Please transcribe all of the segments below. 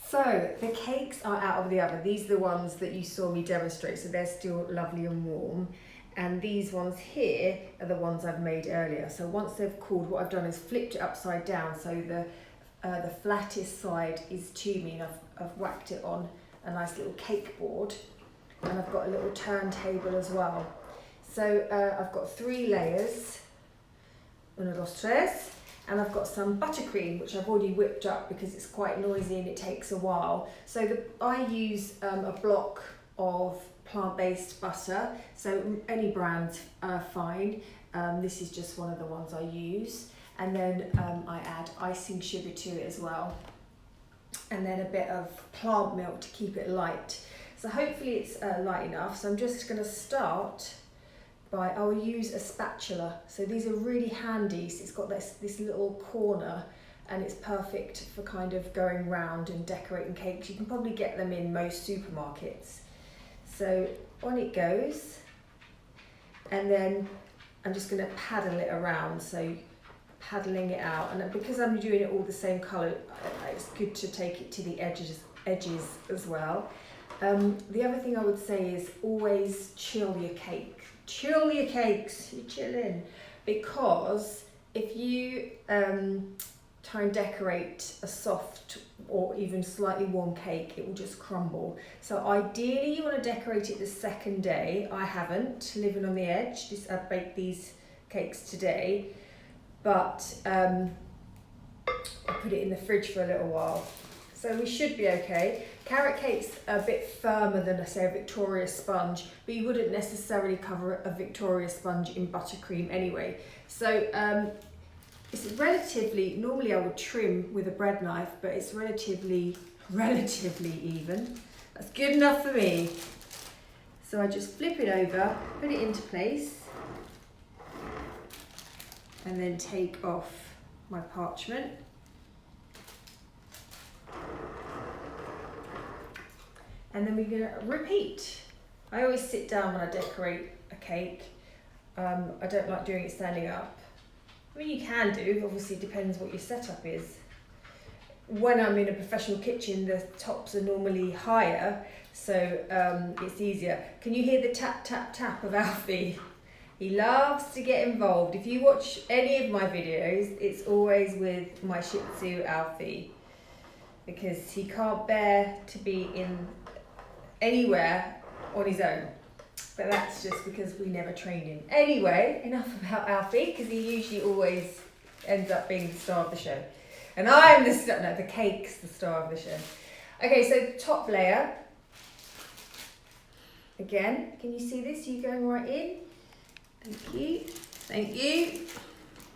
So the cakes are out of the oven. These are the ones that you saw me demonstrate, so they're still lovely and warm. And these ones here are the ones I've made earlier. So once they've cooled, what I've done is flipped it upside down, so the flattest side is to me, and I've whacked it on a nice little cake board, and I've got a little turntable as well. So I've got 3 layers, uno, dos, tres. And I've got some buttercream, which I've already whipped up because it's quite noisy and it takes a while. So I use a block of plant-based butter, so any brand's fine. This is just one of the ones I use. And then I add icing sugar to it as well. And then a bit of plant milk to keep it light. So hopefully it's light enough. So I'm just gonna start by, I'll use a spatula. So these are really handy. So it's got this little corner, and it's perfect for kind of going round and decorating cakes. You can probably get them in most supermarkets. So on it goes, and then I'm just going to paddle it around. So paddling it out, and because I'm doing it all the same colour, it's good to take it to the edges as well. The other thing I would say is always chill your cake. Chill your cakes, you're chilling. Because if you try and decorate a soft or even slightly warm cake, it will just crumble. So ideally you want to decorate it the second day. I haven't, living on the edge. I've baked these cakes today, but I put it in the fridge for a little while. So we should be okay. Carrot cake's a bit firmer than, say, a Victoria sponge, but you wouldn't necessarily cover a Victoria sponge in buttercream anyway. So it's relatively, normally I would trim with a bread knife, but it's relatively even. That's good enough for me. So I just flip it over, put it into place, and then take off my parchment. And then we're going to repeat. I always sit down when I decorate a cake. I don't like doing it standing up. I mean, you can do, obviously it depends what your setup is. When I'm in a professional kitchen, the tops are normally higher, so it's easier. Can you hear the tap, tap, tap of Alfie? He loves to get involved. If you watch any of my videos, it's always with my Shih Tzu Alfie, because he can't bear to be in anywhere on his own, but that's just because we never trained him. Anyway, enough about Alfie, because he usually always ends up being the star of the show, and I'm the star. No, the cake's the star of the show. Okay, so top layer again. Can you see this? You going right in? Thank you.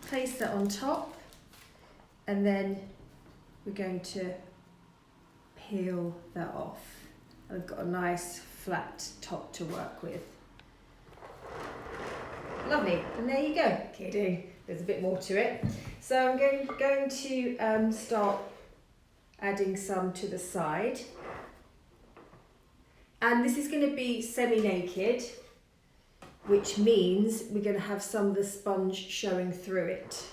Place that on top, and then we're going to peel that off. I've got a nice flat top to work with. Lovely, and there you go. Kidding, there's a bit more to it. So I'm going to start adding some to the side. And this is going to be semi-naked, which means we're going to have some of the sponge showing through it.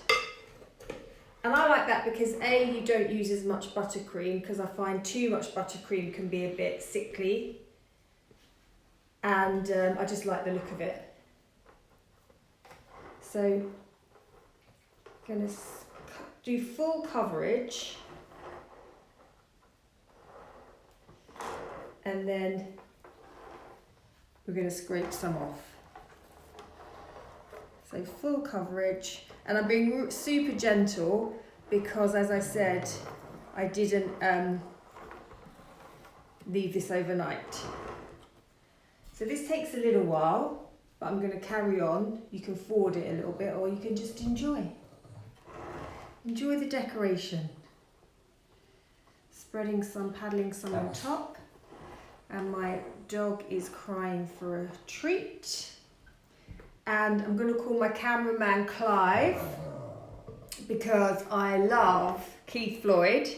And I like that because A, you don't use as much buttercream, because I find too much buttercream can be a bit sickly. And I just like the look of it. So I'm going to do full coverage. And then we're going to scrape some off. So full coverage. And I'm being super gentle because, as I said, I didn't leave this overnight. So this takes a little while, but I'm going to carry on. You can forward it a little bit, or you can just enjoy. Enjoy the decoration. Spreading some, paddling some on top. And my dog is crying for a treat. And I'm going to call my cameraman Clive, because I love Keith Floyd,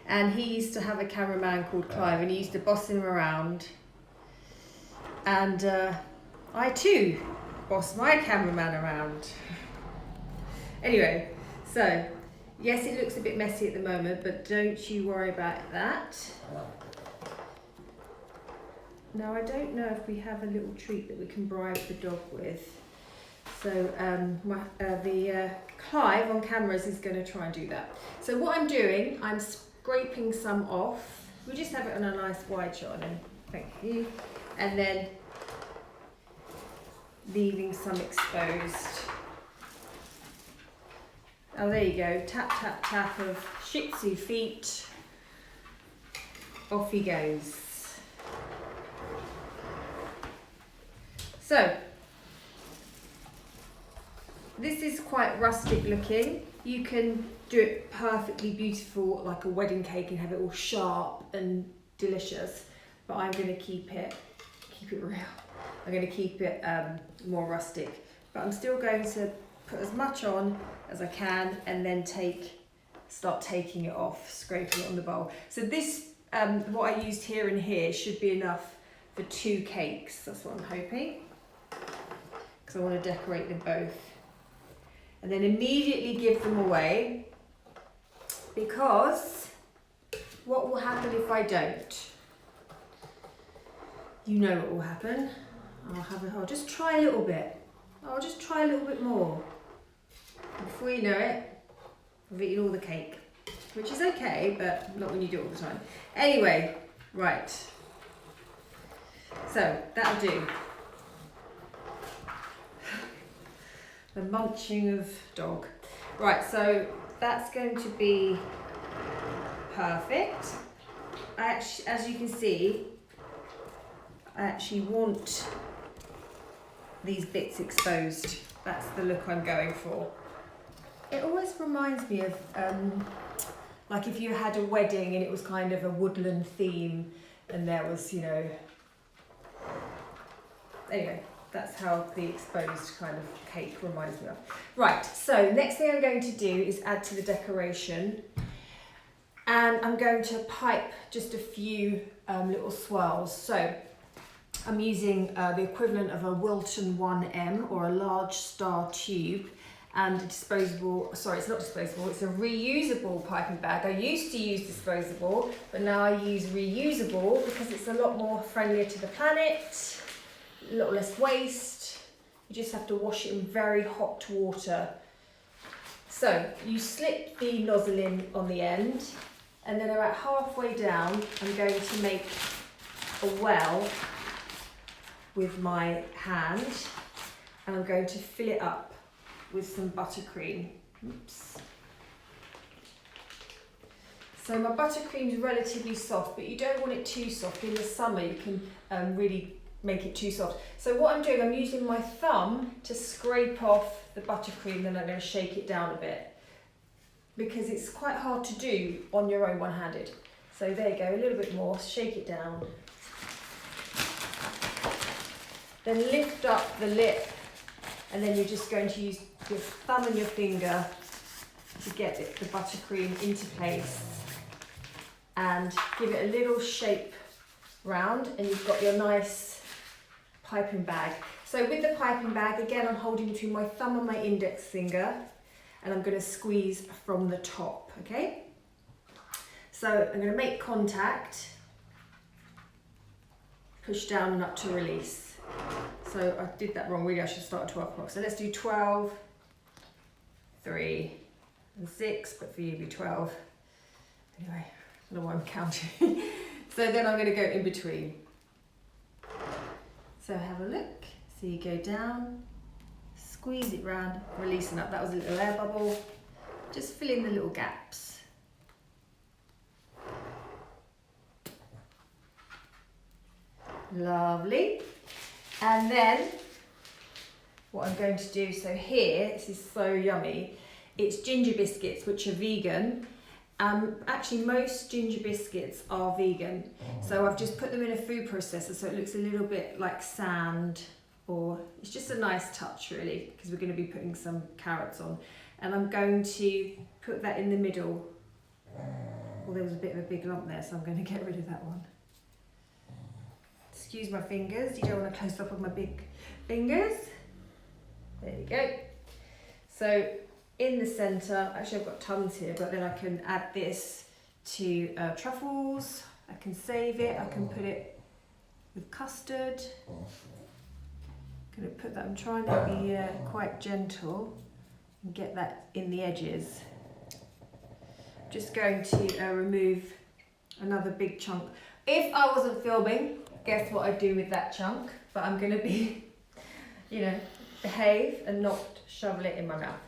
and he used to have a cameraman called Clive, and he used to boss him around. And I too boss my cameraman around. Anyway, so Yes, it looks a bit messy at the moment, but don't you worry about that. Now, I don't know if we have a little treat that we can bribe the dog with. So Clive on cameras is going to try and do that. So what I'm doing, I'm scraping some off. We just have it on a nice wide shot, and thank you. And then leaving some exposed. Oh, there you go. Tap, tap, tap of Shih Tzu feet. Off he goes. So, this is quite rustic looking. You can do it perfectly beautiful, like a wedding cake, and have it all sharp and delicious. But I'm going to keep it real. I'm going to keep it more rustic. But I'm still going to put as much on as I can, and then start taking it off, scraping it on the bowl. So this, what I used here and here, should be enough for 2 cakes. That's what I'm hoping, because I want to decorate them both. And then immediately give them away, because what will happen if I don't? You know what will happen. I'll just try a little bit. I'll just try a little bit more. Before you know it, I've eaten all the cake, which is okay, but not when you do it all the time. Anyway, right. So that'll do. The munching of dog. Right, so that's going to be perfect. As you can see, I actually want these bits exposed. That's the look I'm going for. It always reminds me of like if you had a wedding and it was kind of a woodland theme, and there was, you know, anyway, that's how the exposed kind of cake reminds me of. Right, so next thing I'm going to do is add to the decoration, and I'm going to pipe just a few little swirls. So I'm using the equivalent of a Wilton 1M or a large star tube, and a disposable, sorry, it's not disposable, it's a reusable piping bag. I used to use disposable, but now I use reusable because it's a lot more friendlier to the planet, a lot less waste. You just have to wash it in very hot water. So you slip the nozzle in on the end, and then about halfway down, I'm going to make a well with my hand, and I'm going to fill it up with some buttercream. Oops. So my buttercream is relatively soft, but you don't want it too soft. In the summer, you can really make it too soft. So what I'm doing, I'm using my thumb to scrape off the buttercream, then I'm going to shake it down a bit, because it's quite hard to do on your own one-handed. So there you go, a little bit more, shake it down. Then lift up the lip, and then you're just going to use your thumb and your finger to get the buttercream into place, and give it a little shape round, and you've got your nice piping bag. So with the piping bag, again, I'm holding between my thumb and my index finger, and I'm going to squeeze from the top, okay? So I'm going to make contact, push down and up to release. So I did that wrong, really I should start at 12 o'clock. So let's do 12, 3 and 6, but for you it'll be 12. Anyway, I don't know why I'm counting. So then I'm going to go in between. So have a look. So you go down, squeeze it round, releasing up. That was a little air bubble. Just fill in the little gaps. Lovely. And then what I'm going to do, so here, this is so yummy, it's ginger biscuits, which are vegan. Actually, most ginger biscuits are vegan. So I've just put them in a food processor, so it looks a little bit like sand, or it's just a nice touch really, because we're going to be putting some carrots on. And I'm going to put that in the middle. Well, there was a bit of a big lump there, so I'm going to get rid of that one. Excuse my fingers, you don't want to close up with my big fingers. There you go. So in the centre. Actually, I've got tons here, but then I can add this to truffles. I can save it. I can put it with custard. I'm going to put that. I'm trying to be quite gentle and get that in the edges. Just going to remove another big chunk. If I wasn't filming, guess what I'd do with that chunk? But I'm going to be, you know, behave and not shovel it in my mouth.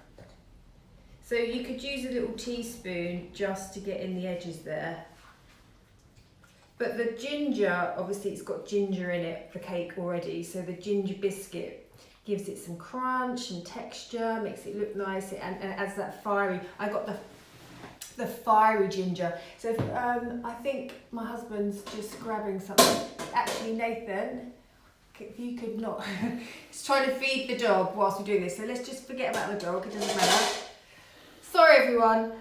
So you could use a little teaspoon just to get in the edges there. But the ginger, obviously it's got ginger in it, the cake already, so the ginger biscuit gives it some crunch and texture, makes it look nice, and adds that fiery. I got the fiery ginger. So I think my husband's just grabbing something. Actually, Nathan, if you could not, he's trying to feed the dog whilst we're doing this, so let's just forget about the dog, it doesn't matter. Sorry everyone,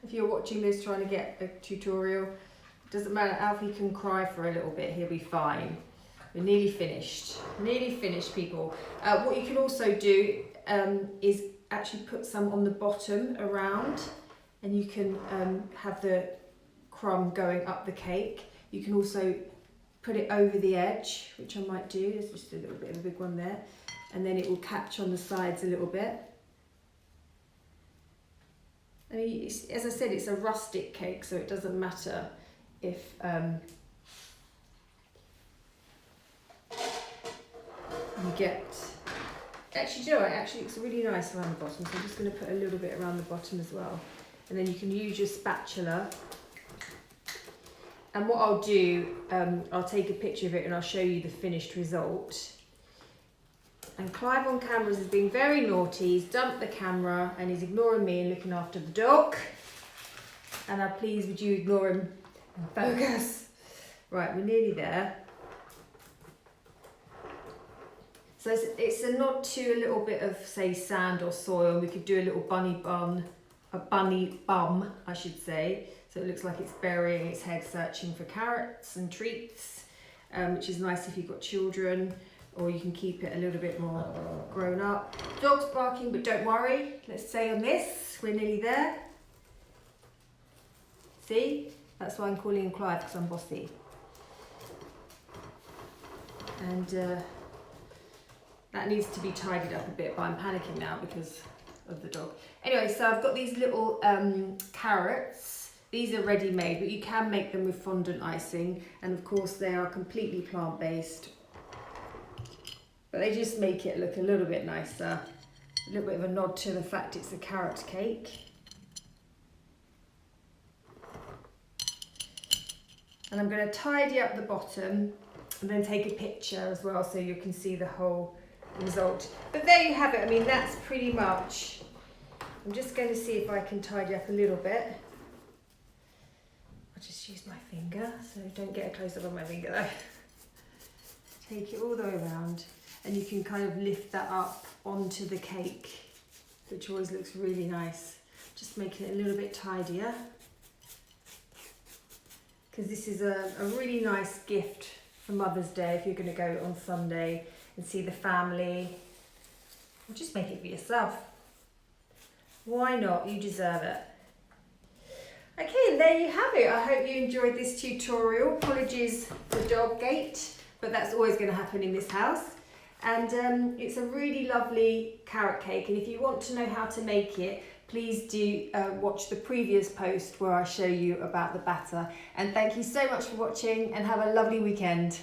if you're watching this trying to get a tutorial, it doesn't matter, Alfie can cry for a little bit, he'll be fine. We're nearly finished people. What you can also do is actually put some on the bottom around, and you can have the crumb going up the cake. You can also put it over the edge, which I might do. There's just a little bit of a big one there, and then it will catch on the sides a little bit. I mean, as I said, it's a rustic cake, so it doesn't matter if you get. Actually, do you know what? Actually, it's really nice around the bottom, so I'm just going to put a little bit around the bottom as well. And then you can use your spatula. And what I'll do, I'll take a picture of it and I'll show you the finished result. And Clive on cameras is being very naughty. He's dumped the camera and he's ignoring me and looking after the dog. And now please would you ignore him and focus. Right, we're nearly there. So it's a nod to a little bit of, say, sand or soil. We could do a little bunny bum, I should say. So it looks like it's burying its head searching for carrots and treats, which is nice if you've got children, or you can keep it a little bit more grown up. Dog's barking, but don't worry. Let's stay on this. We're nearly there. See? That's why I'm calling him Clive, because I'm bossy. And that needs to be tidied up a bit, but I'm panicking now because of the dog. Anyway, so I've got these little carrots. These are ready-made, but you can make them with fondant icing. And of course, they are completely plant-based. But they just make it look a little bit nicer. A little bit of a nod to the fact it's a carrot cake. And I'm going to tidy up the bottom and then take a picture as well so you can see the whole result. But there you have it. I mean, that's pretty much. I'm just going to see if I can tidy up a little bit. I'll just use my finger, so don't get a close up on my finger though. Take it all the way around. And you can kind of lift that up onto the cake, which always looks really nice. Just making it a little bit tidier. Because this is a really nice gift for Mother's Day if you're going to go on Sunday and see the family. Or just make it for yourself. Why not? You deserve it. Okay, and there you have it. I hope you enjoyed this tutorial. Apologies for dog gate, but that's always going to happen in this house. And it's a really lovely carrot cake, and if you want to know how to make it, please do watch the previous post where I show you about the batter. And thank you so much for watching, and have a lovely weekend.